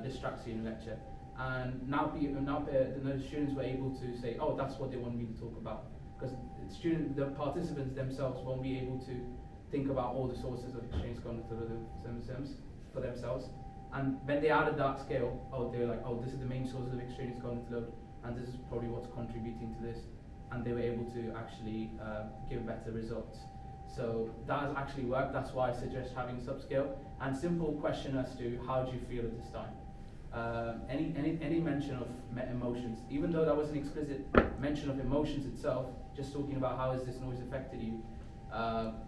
distracts you in a lecture. And now the students were able to say, oh, that's what they want me to talk about. Because the participants themselves won't be able to think about all the sources of exchange cognitive systems for themselves. And when they added that scale, they were like, oh, this is the main source of exchange cognitive load, and this is probably what's contributing to this. And they were able to actually give better results. So that has actually worked. That's why I suggest having subscale. And simple question as to how do you feel at this time? Any mention of emotions, even though that was an explicit mention of emotions itself, just talking about how has this noise affected you,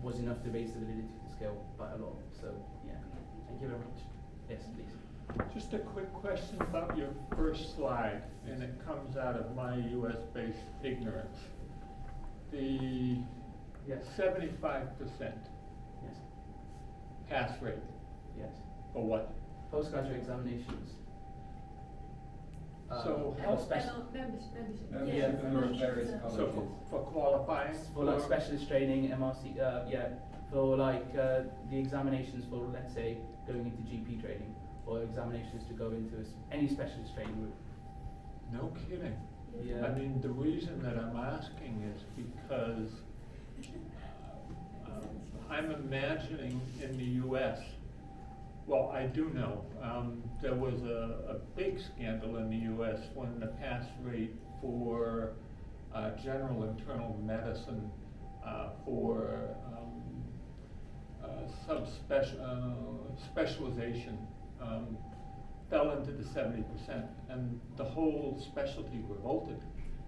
was enough to base the validity of the scale by a lot. So yeah, thank you very much. Yes, please. Just a quick question about your first slide, and it comes out of my US-based ignorance. The 75% yes. pass rate. Yes. For what? Postgraduate examinations. So membership for various colleges. So for qualifying? For like specialist training, MRC, for like the examinations for, let's say, going into GP training, or examinations to go into any specialist training route. No kidding. Yeah. I mean, the reason that I'm asking is because I'm imagining in the US, well, I do know, there was a big scandal in the US when the pass rate for general internal medicine for specialization fell into the 70%, and the whole specialty revolted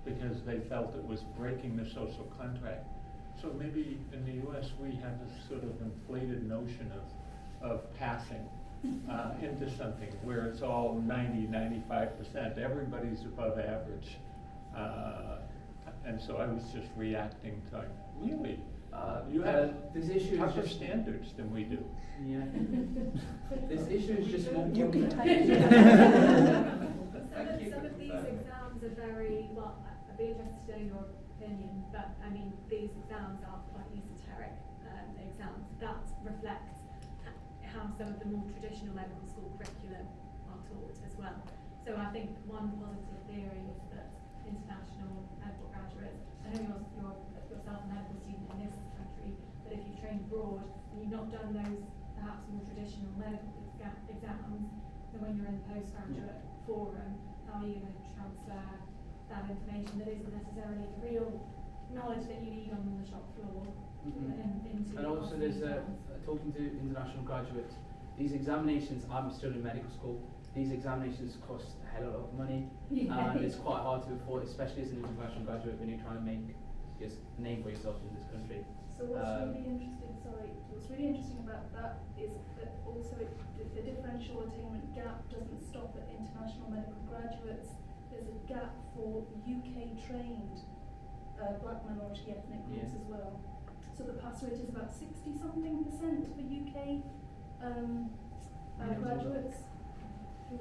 because they felt it was breaking the social contract. So maybe in the US we have this sort of inflated notion of passing into something where it's all 90–95%. Everybody's above average. And so I was just reacting to, really? You have this issue tougher is just standards than we do. Yeah. This issue is just more. You can take some of these exams are very, well, I'd be interested to know your opinion, but I mean, these exams are quite esoteric exams that reflect how some of the more traditional medical school curriculum are taught as well. So I think one positive theory is that international medical graduates, I know you're yourself a medical student in this country, but if you've trained abroad and you've not done those perhaps more traditional medical exams, then when you're in the postgraduate forum, how are you going to transfer that information that isn't necessarily the real knowledge that you need on the shop floor into and also there's talking to international graduates, these examinations, I'm still in medical school, these examinations cost a hell of a lot of money, and it's quite hard to afford, especially as an international graduate when you're trying to make a name for yourself in this country. So what's really interesting about that is that also the differential attainment gap doesn't stop at international medical graduates. There's a gap for UK trained black minority ethnic groups as well. So the pass rate is about 60-something% for UK graduates.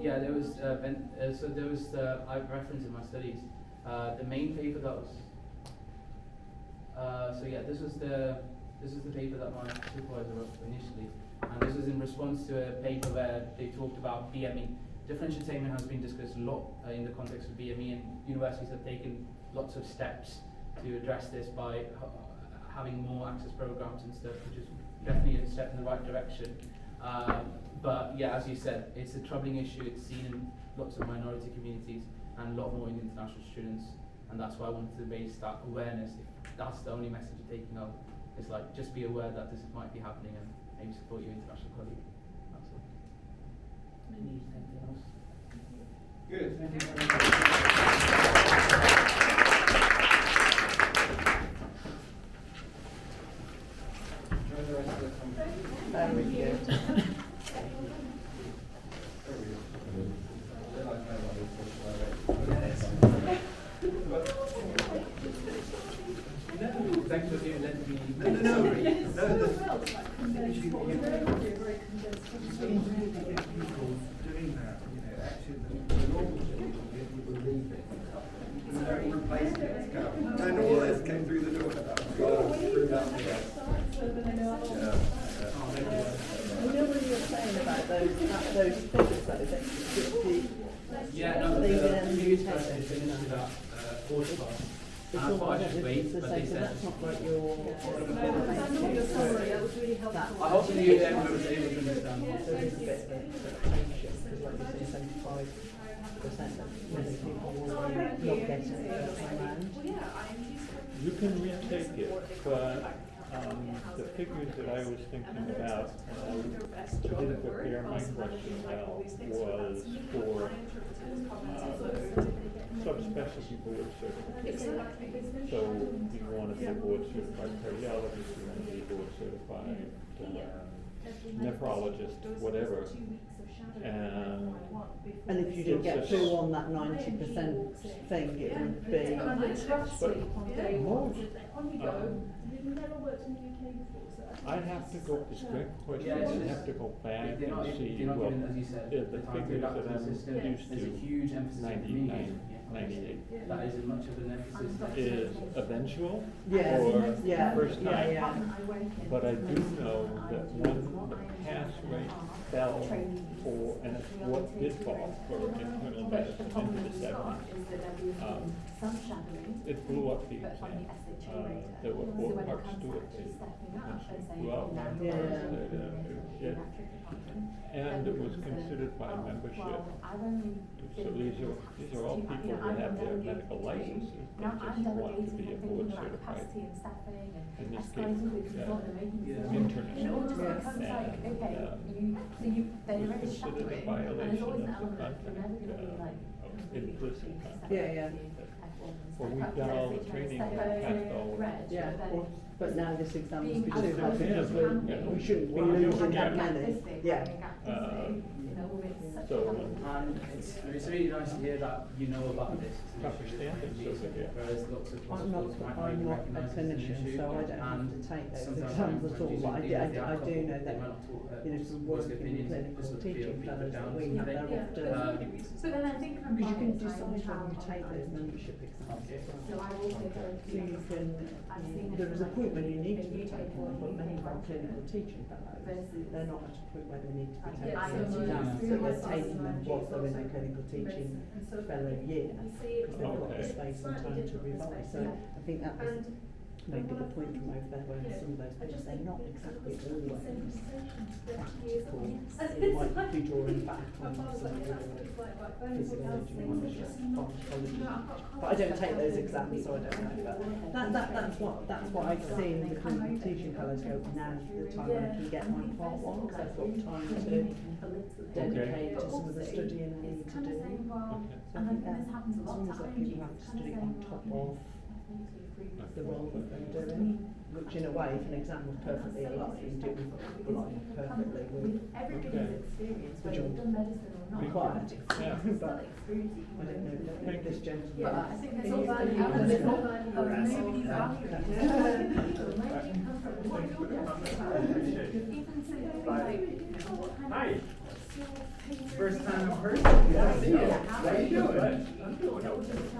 Yeah, there was I referenced in my studies the main paper that was this is the paper that my supervisor wrote initially, and this was in response to a paper where they talked about BME. Differential attainment has been discussed a lot in the context of BME, and universities have taken lots of steps to address this by having more access programs and stuff, which is definitely a step in the right direction. But yeah, as you said, it's a troubling issue. It's seen in lots of minority communities and a lot more in international students, and that's why I wanted to raise that awareness. If that's the only message you're taking out, it's like just be aware that this might be happening and maybe support your international colleague. That's all. Anything else? Good. Thank you very much. Enjoy the rest of the conference. Very good. Thanks for giving that to me. No. Very condensed. It's easy to get people doing that. Actually, the normal thing is first they finished with that course class. And I thought I'd just wait, but they said. That's not like your. Sorry, that was really helpful. I hope you everyone was able to understand. So it is a bit of a tension, because like you say, 75% of many people will not get it first time round. You can retake it, but the figures that I was thinking about, didn't prepare my question well, was for subspecialty board certification. So you want to be board certified cardiologist, you want to be board certified nephrologist, whatever. And if you did get through on that 90% thing, it would be more. I'd have to go, it's a great question, Yeah, I'd have to go back They're not, and see, they're not well, given, as you said, the time figures to that adapt to the I'm system. used There's a to, huge emphasis on 99, communication. 98, That is as much of an emphasis as is eventual Yeah, or yeah, first yeah, time. yeah. But I do know that when the pass rate fell for, and it's what did fall for internal medicine into the 70s, it blew up the exam. There were 4 parts to it, and blew out one Yeah. and it was considered by membership. So these are all people who have their medical licenses, they just want to be a board certified, in this case, internist. And it was considered a violation of the contract, implicit contract. Yeah. Well, we've done all the training, we've passed all of it. Yeah, but now this exam must be too hard Yeah. because we shouldn't be losing that many. Yeah. So, it's really nice to hear that you know about this. Proper standards over here. Whereas lots of I'm not hospitals might a recognise it as an clinician, issue, so I don't have and to take those sometimes exams when at all, using but I things do like the know alcohol, that, they might not talk, you know, from voice working opinions, in clinical just to be able teaching to keep it fellows down. that we So have, they- they're often, But then I think from because you can my decide when side, you take those membership exams Okay. as well. So I also go So you can, there is a point when you need to be taken, but many of our clinical teaching fellows, they're not at a point where they need to be taken those exams, so they're taking them whilst they're in their clinical teaching fellow year, because they've got the space and time to revise. So I think that was maybe the point from over there, where some of those things, they're not exactly always practical. It might be drawing back on some of the physiology, pharmacology. But I don't take those exams, so I don't know. But that's what I've seen the clinical teaching fellows go, now's the time I can get my part 1, because I've got time to dedicate to some of the studying I need to do. So I think that as long as that people have to study on top of the role that they're doing, which in a way, if an exam was perfectly aligned, it would align perfectly with the job required. Yeah. But I don't know this gentleman. But I think there's all value value in in it. nobody's Hi. First time I've heard of you. How you doing? I'm doing it.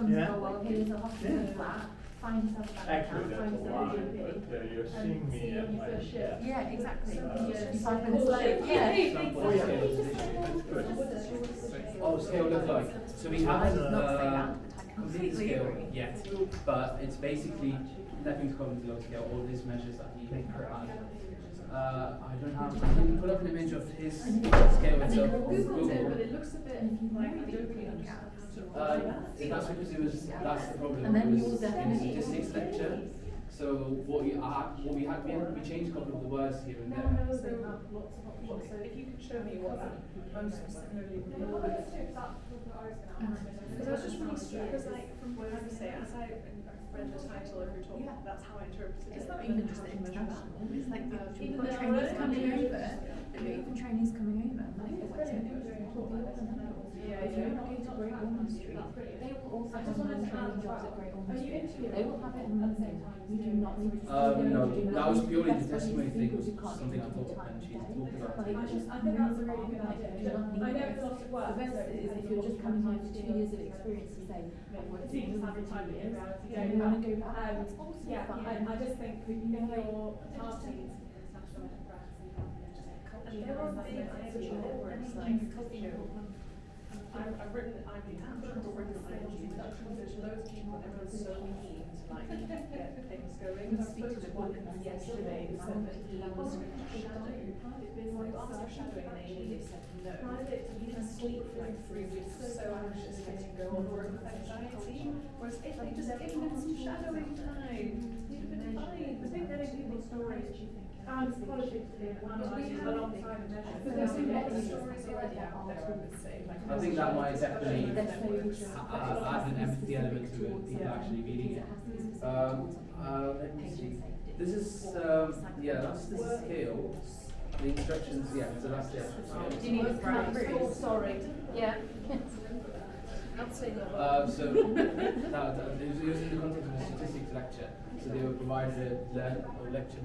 Yeah. Well, okay, there's a hospital flat. Find yourself a Actually, find that's a yourself lot, a GP. but you're seeing me at my desk. Yeah, exactly. Yeah. You 5 minutes late. Some point scale is an issue. Oh, scale look like. So we haven't complete scale yet, but it's basically nothing's common to low scale. All his measures that he had. I don't have. I can pull up an image of his scale itself on Google. But it looks a bit like Adobe and That's because that's the problem. And then it you'll was in the definitely- statistics lecture. So we changed a couple of the words here and there. they have lots of options, so if you could show me what that most similarly would look like. Because I was just really struck, because like, from what I say, as I read the title of your talk, that's how I interpreted it. It's not even just the international. It's like Even you've got though trainees we're coming only- over. Even trainees coming over. Like the West Indies, if you're not going to Great Ormond Street, they will also have non-training jobs at Great Ormond Street. They will have it on Monday. We do not need to. No, that was purely the testimony thing. Was something I thought, and she talked about. Like, I just think that's a really good idea. You don't need I know it. it's a lot of work. The best is if you're just coming here for 2 years of experience to say, I've worked in England for 2 years, then you want to go back, it's also fine. I just think if you're targeting international medical practice and culture, and like culture, I've written, I've written IMG induction, there's loads of people, and everyone's so keen to like get things going. And I spoke to one yesterday who said that he was shadowing. When you asked for shadowing in AE, they said no. He didn't sleep for like 3 weeks, was so anxious getting go on work with anxiety. Whereas if they just given him some shadowing time, he'd have been fine. I think getting people's stories and politics to analyse alongside the measures. But there's some lots of stories already out there, I would say. Like, I think that might definitely networks. add an empathy element to it, people actually reading it. Let me see. This is, yeah, that's the scale. The instructions, yeah, so that's the actual scale. Do you need a break? Sorry. Yeah. So that it was in the context of a statistics lecture. So they were provided a lecture.